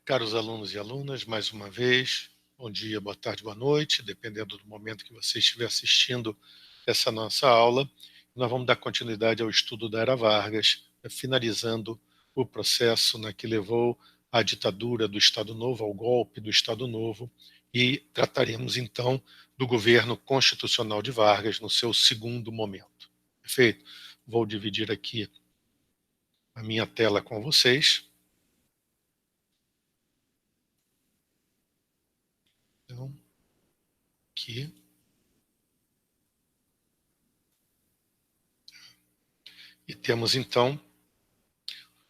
Caros alunos e alunas, mais uma vez, bom dia, boa tarde, boa noite, dependendo do momento que você estiver assistindo essa nossa aula. Nós vamos dar continuidade ao estudo da Era Vargas, finalizando o processo que levou à ditadura do Estado Novo, ao golpe do Estado Novo, e trataremos então do governo constitucional de Vargas no seu segundo momento. Perfeito? Vou dividir aqui a minha tela com vocês. Então, aqui. E temos então,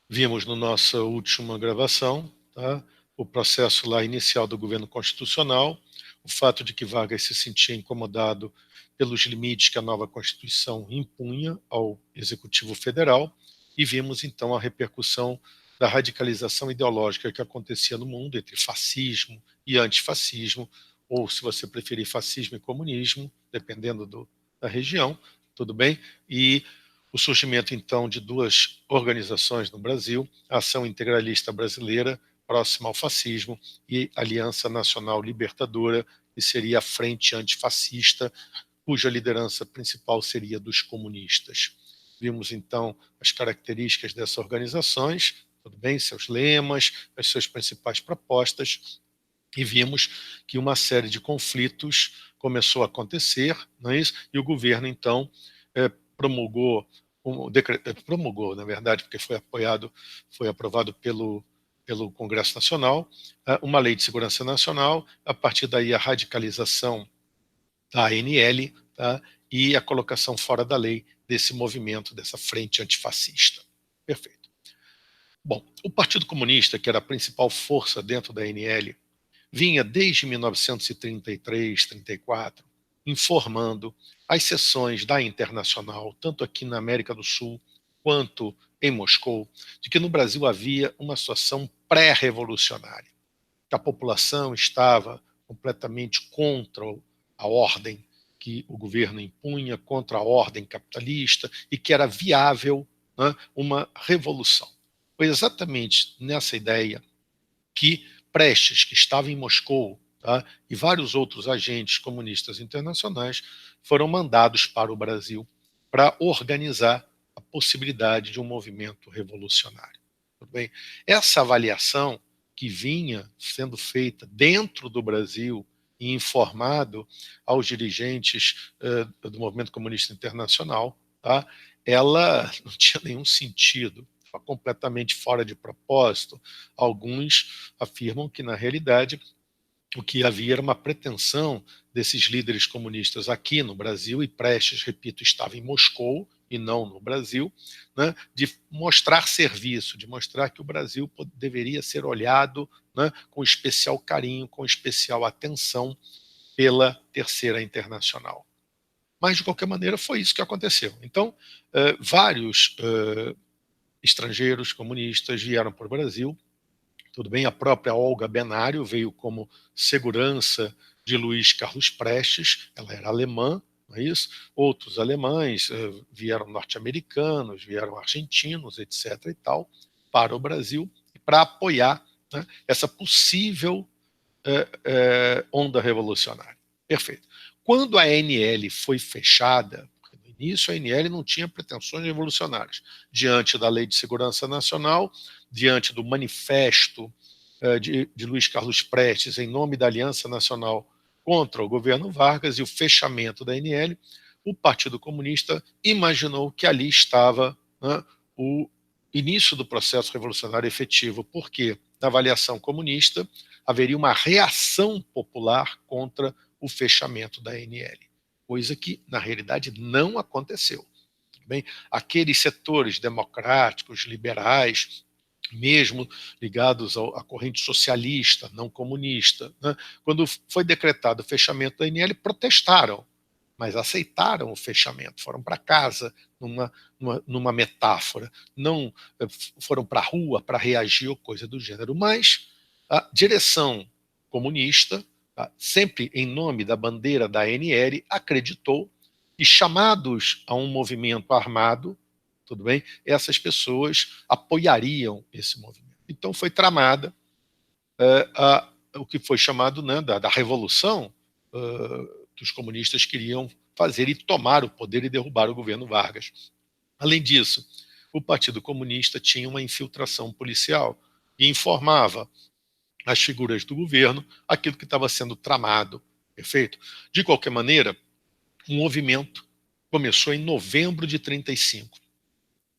vimos na nossa última gravação, tá, o processo lá inicial do governo constitucional, o fato de que Vargas se sentia incomodado pelos limites que a nova Constituição impunha ao Executivo Federal, e vimos então a repercussão da radicalização ideológica que acontecia no mundo entre fascismo e antifascismo, ou, se você preferir, fascismo e comunismo, dependendo da região, tudo bem? E o surgimento, então, de duas organizações no Brasil, a Ação Integralista Brasileira, próxima ao fascismo, e Aliança Nacional Libertadora, que seria a frente antifascista, cuja liderança principal seria dos comunistas. Vimos, então, as características dessas organizações, tudo bem, seus lemas, as suas principais propostas, e vimos que uma série de conflitos começou a acontecer, não é isso? E o governo, então, promulgou, na verdade, porque foi aprovado pelo Congresso Nacional, uma lei de segurança nacional, a partir daí a radicalização da ANL, tá, e a colocação fora da lei desse movimento, dessa frente antifascista. Perfeito. Bom, o Partido Comunista, que era a principal força dentro da ANL, vinha desde 1933, 34, informando as seções da Internacional, tanto aqui na América do Sul quanto em Moscou, de que no Brasil havia uma situação pré-revolucionária, que a população estava completamente contra a ordem que o governo impunha, contra a ordem capitalista, e que era viável, né, uma revolução. Foi exatamente nessa ideia que Prestes, que estava em Moscou, tá, e vários outros agentes comunistas internacionais foram mandados para o Brasil para organizar a possibilidade de um movimento revolucionário. Tudo bem? Essa avaliação que vinha sendo feita dentro do Brasil e informado aos dirigentes do movimento comunista internacional, tá, ela não tinha nenhum sentido, completamente fora de propósito. Alguns afirmam que, na realidade, o que havia era uma pretensão desses líderes comunistas aqui no Brasil, e Prestes, repito, estava em Moscou e não no Brasil, né, de mostrar serviço, de mostrar que o Brasil deveria ser olhado, né, com especial carinho, com especial atenção pela Terceira Internacional. Mas, de qualquer maneira, foi isso que aconteceu. Então, vários estrangeiros comunistas vieram para o Brasil. Tudo bem, a própria Olga Benário veio como segurança de Luiz Carlos Prestes, ela era alemã, não é isso? Outros alemães vieram norte-americanos, vieram argentinos, etc. e tal, para o Brasil, para apoiar, né, essa possível onda revolucionária. Perfeito. Quando a ANL foi fechada, no início a ANL não tinha pretensões revolucionárias, diante da Lei de Segurança Nacional, diante do manifesto de Luiz Carlos Prestes em nome da Aliança Nacional contra o governo Vargas e o fechamento da ANL, o Partido Comunista imaginou que ali estava, né, o início do processo revolucionário efetivo, porque, na avaliação comunista, haveria uma reação popular contra o fechamento da ANL, coisa que, na realidade, não aconteceu. Bem, aqueles setores democráticos, liberais, mesmo ligados à corrente socialista, não comunista, né, quando foi decretado o fechamento da ANL, protestaram, mas aceitaram o fechamento, foram para casa, numa metáfora, não foram para a rua para reagir ou coisa do gênero. Mas a direção comunista, tá, sempre em nome da bandeira da ANL, acreditou que, chamados a um movimento armado, tudo bem, essas pessoas apoiariam esse movimento. Então foi tramada o que foi chamado, né, da revolução que os comunistas queriam fazer e tomar o poder e derrubar o governo Vargas. Além disso, o Partido Comunista tinha uma infiltração policial e informava as figuras do governo aquilo que estava sendo tramado, perfeito? De qualquer maneira, o movimento começou em novembro de 1935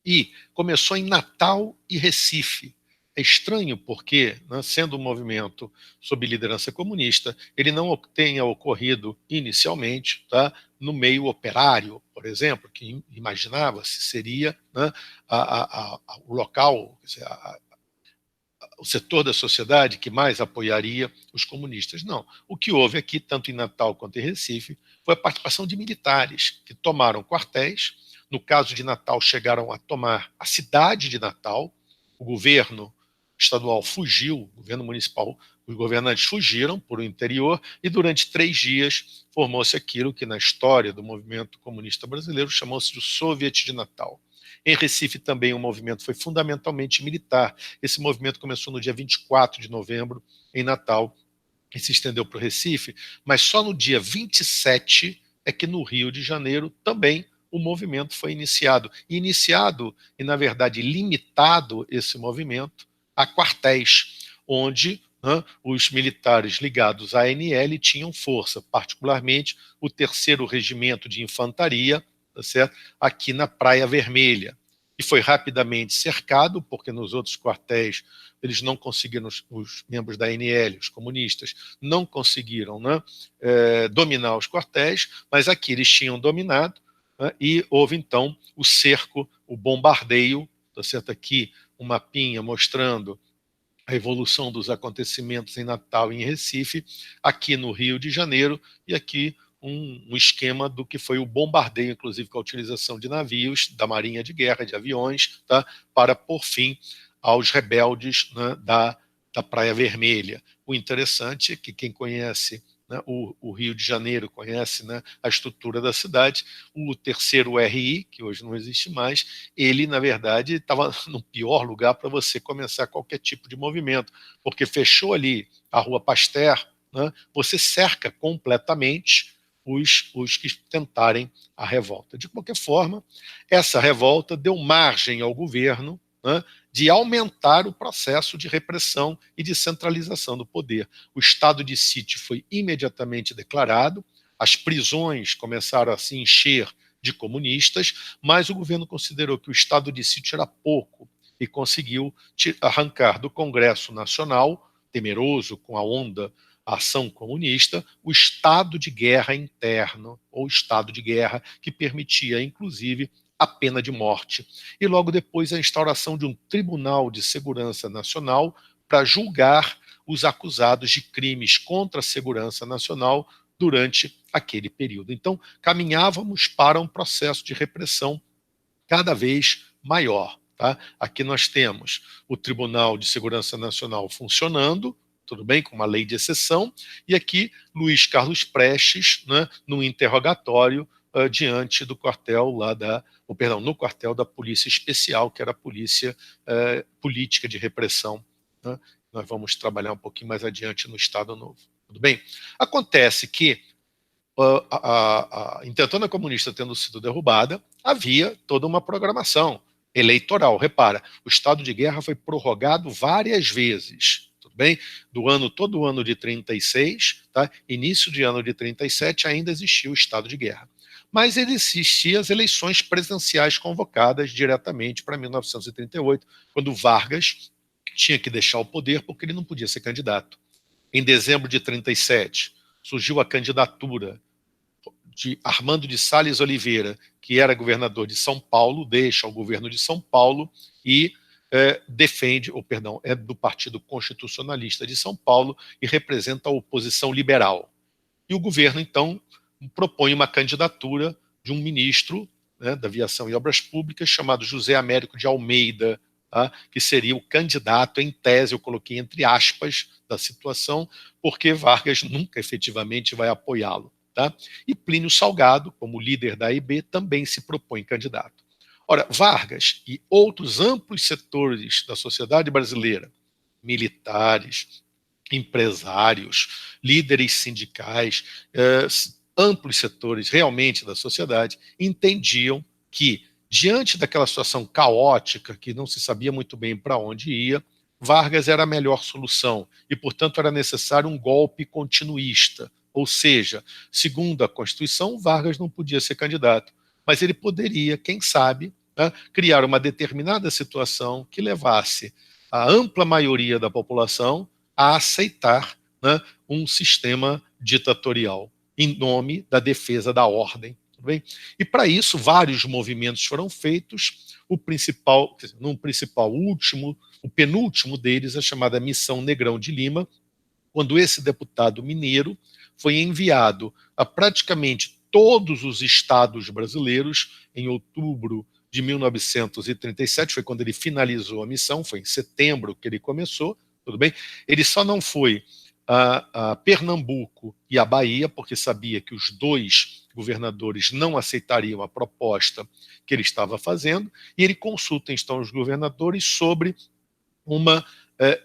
e começou em Natal e Recife. É estranho porque, né, sendo um movimento sob liderança comunista, ele não tenha ocorrido inicialmente, tá, no meio operário, por exemplo, que imaginava-se seria, né, o local, quer dizer, o setor da sociedade que mais apoiaria os comunistas. Não. O que houve aqui, tanto em Natal quanto em Recife, foi a participação de militares que tomaram quartéis. No caso de Natal, chegaram a tomar a cidade de Natal. O governo estadual fugiu, o governo municipal, os governantes fugiram por o interior e durante 3 dias formou-se aquilo que na história do movimento comunista brasileiro chamou-se de Soviet de Natal. Em Recife também o movimento foi fundamentalmente militar. Esse movimento começou no dia 24 de novembro, em Natal, e se estendeu para o Recife, mas só no dia 27 é que no Rio de Janeiro também o movimento foi iniciado. E na verdade, limitado esse movimento a quartéis, onde, né, os militares ligados à ANL tinham força, particularmente o 3º Regimento de Infantaria, tá certo? Aqui na Praia Vermelha. E foi rapidamente cercado, porque nos outros quartéis eles não conseguiram, os membros da ANL, os comunistas, não conseguiram, né, dominar os quartéis, mas aqui eles tinham dominado, né, e houve então o cerco, o bombardeio, tá certo? Aqui um mapinha mostrando a evolução dos acontecimentos em Natal e em Recife, aqui no Rio de Janeiro, e aqui um esquema do que foi o bombardeio, inclusive com a utilização de navios, da Marinha de Guerra, de aviões, tá, para pôr fim aos rebeldes, né, da Praia Vermelha. O interessante é que quem conhece, né, o Rio de Janeiro, conhece, né, a estrutura da cidade, o 3º RI, que hoje não existe mais, ele, na verdade, estava no pior lugar para você começar qualquer tipo de movimento, porque fechou ali a Rua Pasteur, né, você cerca completamente os que tentarem a revolta. De qualquer forma, essa revolta deu margem ao governo, né, de aumentar o processo de repressão e de centralização do poder. O estado de sítio foi imediatamente declarado, as prisões começaram a se encher de comunistas, mas o governo considerou que o estado de sítio era pouco e conseguiu arrancar do Congresso Nacional, temeroso com a onda a ação comunista, o estado de guerra interno, ou estado de guerra, que permitia, inclusive, a pena de morte. E logo depois a instauração de um Tribunal de Segurança Nacional para julgar os acusados de crimes contra a segurança nacional durante aquele período. Então, caminhávamos para um processo de repressão cada vez maior. Tá? Aqui nós temos o Tribunal de Segurança Nacional funcionando, tudo bem, com uma lei de exceção, e aqui Luiz Carlos Prestes, né, no interrogatório diante do quartel lá no quartel da Polícia Especial, que era a polícia política de repressão, né? Nós vamos trabalhar um pouquinho mais adiante no Estado Novo. Tudo bem? Acontece que a intentona comunista tendo sido derrubada, havia toda uma programação eleitoral. Repara, o estado de guerra foi prorrogado várias vezes, tudo bem? Todo o ano de 36, tá? Início de ano de 37, ainda existia o estado de guerra. Mas ele existia as eleições presidenciais convocadas diretamente para 1938, quando Vargas tinha que deixar o poder porque ele não podia ser candidato. Em dezembro de 37, surgiu a candidatura de Armando de Sales Oliveira, que era governador de São Paulo, deixa o governo de São Paulo e é do Partido Constitucionalista de São Paulo e representa a oposição liberal. E o governo, então, propõe uma candidatura de um ministro, né, da Aviação e Obras Públicas, chamado José Américo de Almeida, tá, que seria o candidato, em tese, eu coloquei entre aspas, da situação, porque Vargas nunca efetivamente vai apoiá-lo. Tá? E Plínio Salgado, como líder da AIB, também se propõe candidato. Ora, Vargas e outros amplos setores da sociedade brasileira, militares, empresários, líderes sindicais, amplos setores realmente da sociedade entendiam que, diante daquela situação caótica, que não se sabia muito bem para onde ia, Vargas era a melhor solução e, portanto, era necessário um golpe continuista. Ou seja, segundo a Constituição, Vargas não podia ser candidato, mas ele poderia, quem sabe, criar uma determinada situação que levasse a ampla maioria da população a aceitar um sistema ditatorial em nome da defesa da ordem. Tudo bem? E para isso, vários movimentos foram feitos. O principal, o penúltimo deles, a chamada Missão Negrão de Lima, quando esse deputado mineiro foi enviado a praticamente todos os estados brasileiros em outubro de 1937, foi quando ele finalizou a missão, foi em setembro que ele começou, tudo bem? Ele só não foi a Pernambuco e a Bahia, porque sabia que os dois governadores não aceitariam a proposta que ele estava fazendo, e ele consulta então os governadores sobre uma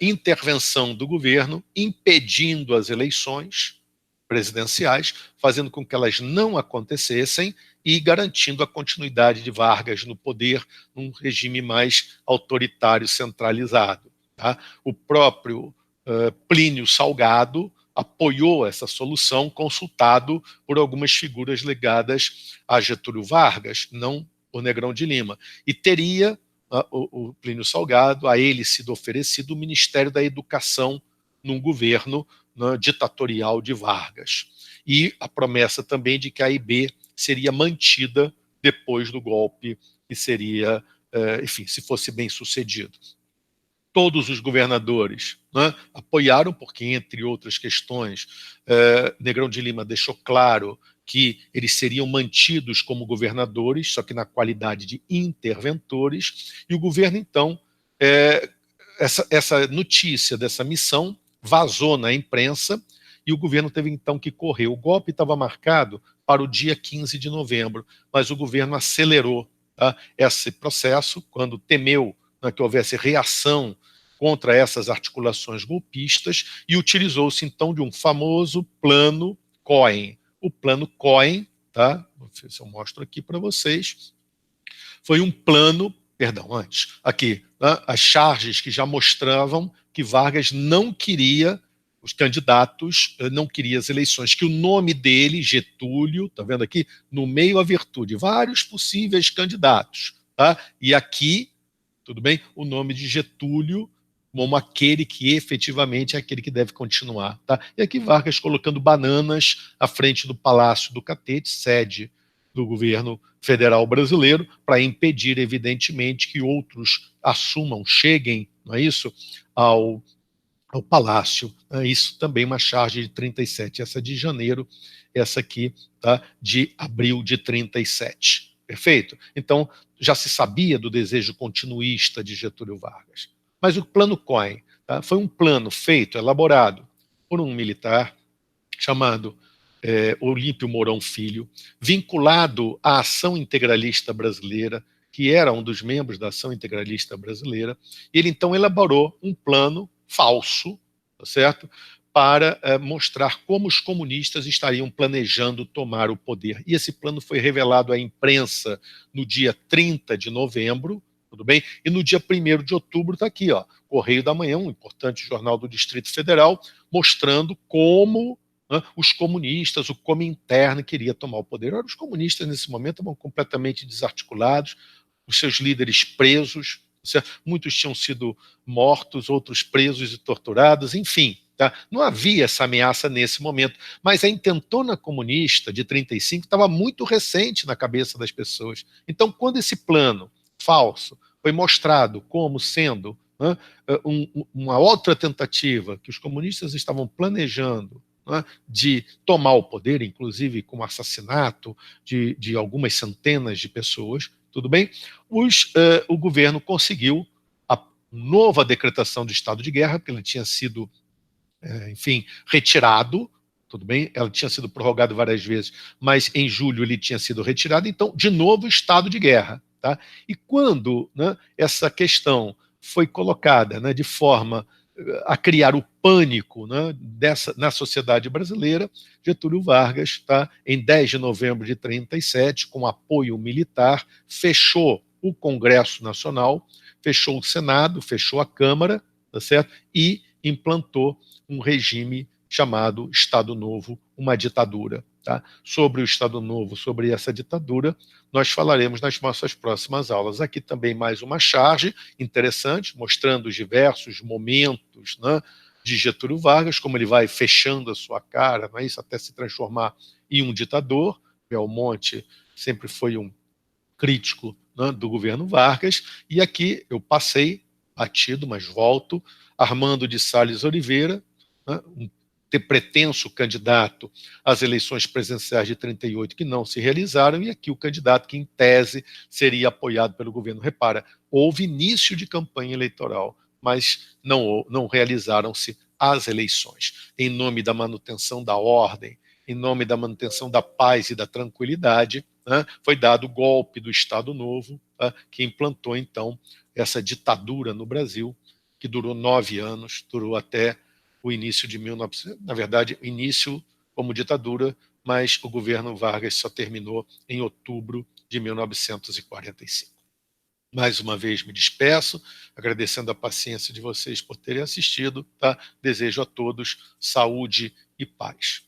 intervenção do governo impedindo as eleições presidenciais, fazendo com que elas não acontecessem e garantindo a continuidade de Vargas no poder num regime mais autoritário centralizado. Tá? O próprio Plínio Salgado apoiou essa solução, consultado por algumas figuras ligadas a Getúlio Vargas, não o Negrão de Lima, e teria o Plínio Salgado, a ele sido oferecido o Ministério da Educação num governo ditatorial de Vargas. E a promessa também de que a AIB seria mantida depois do golpe, que seria, enfim, se fosse bem sucedido. Todos os governadores apoiaram, porque, entre outras questões, Negrão de Lima deixou claro que eles seriam mantidos como governadores, só que na qualidade de interventores, e o governo, então, essa notícia dessa missão vazou na imprensa, e o governo teve, então, que correr. O golpe estava marcado para o dia 15 de novembro, mas o governo acelerou esse processo quando temeu que houvesse reação contra essas articulações golpistas, e utilizou-se, então, de um famoso plano Cohen. O plano Cohen, tá? Vou ver se eu mostro aqui para vocês, foi um plano, perdão, antes, aqui, as charges que já mostravam que Vargas não queria os candidatos, não queria as eleições, que o nome dele, Getúlio, tá vendo aqui, no meio a virtude, vários possíveis candidatos, tá? E aqui, tudo bem, o nome de Getúlio como aquele que efetivamente é aquele que deve continuar. Tá? E aqui Vargas colocando bananas à frente do Palácio do Catete, sede do governo federal brasileiro, para impedir, evidentemente, que outros assumam, cheguem, não é isso, ao Palácio. Isso também uma charge de 37, essa de janeiro, essa aqui tá, de abril de 37. Perfeito? Então, já se sabia do desejo continuista de Getúlio Vargas. Mas o plano Cohen foi um plano feito, elaborado por um militar chamado Olímpio Mourão Filho, vinculado à Ação Integralista Brasileira, que era um dos membros da Ação Integralista Brasileira. Ele, então, elaborou um plano falso, tá certo? Para mostrar como os comunistas estariam planejando tomar o poder. E esse plano foi revelado à imprensa no dia 30 de novembro, tudo bem? E no dia 1º de outubro está aqui, ó, Correio da Manhã, um importante jornal do Distrito Federal, mostrando como os comunistas, o Comintern queria tomar o poder. Ora, os comunistas nesse momento estavam completamente desarticulados, os seus líderes presos, muitos tinham sido mortos, outros presos e torturados, enfim. Tá? Não havia essa ameaça nesse momento, mas a intentona comunista de 35 estava muito recente na cabeça das pessoas. Então, quando esse plano falso foi mostrado como sendo uma outra tentativa que os comunistas estavam planejando de tomar o poder, inclusive com o assassinato de algumas centenas de pessoas, tudo bem? O governo conseguiu a nova decretação de estado de guerra, porque ele tinha sido, enfim, retirado, tudo bem? Ela tinha sido prorrogada várias vezes, mas em julho ele tinha sido retirado, então, de novo, estado de guerra. Tá? E quando essa questão foi colocada de forma a criar o pânico, né, na sociedade brasileira, Getúlio Vargas, tá, em 10 de novembro de 1937, com apoio militar, fechou o Congresso Nacional, fechou o Senado, fechou a Câmara, tá certo? E implantou um regime chamado Estado Novo, uma ditadura. Tá? Sobre o Estado Novo, sobre essa ditadura, nós falaremos nas nossas próximas aulas. Aqui também mais uma charge interessante, mostrando os diversos momentos, né, de Getúlio Vargas, como ele vai fechando a sua cara, não é isso, até se transformar em um ditador. Belmonte sempre foi um crítico, né, do governo Vargas, e aqui eu passei batido, mas volto, Armando de Salles Oliveira, né, um pretenso candidato às eleições presidenciais de 1938 que não se realizaram, e aqui o candidato que, em tese, seria apoiado pelo governo. Repara, houve início de campanha eleitoral, mas não realizaram-se as eleições. Em nome da manutenção da ordem, em nome da manutenção da paz e da tranquilidade, né, foi dado o golpe do Estado Novo, tá, que implantou, então, essa ditadura no Brasil, que durou 9 anos, durou até o início de 1900, na verdade, início como ditadura, mas o governo Vargas só terminou em outubro de 1945. Mais uma vez me despeço, agradecendo a paciência de vocês por terem assistido. Tá? Desejo a todos saúde e paz.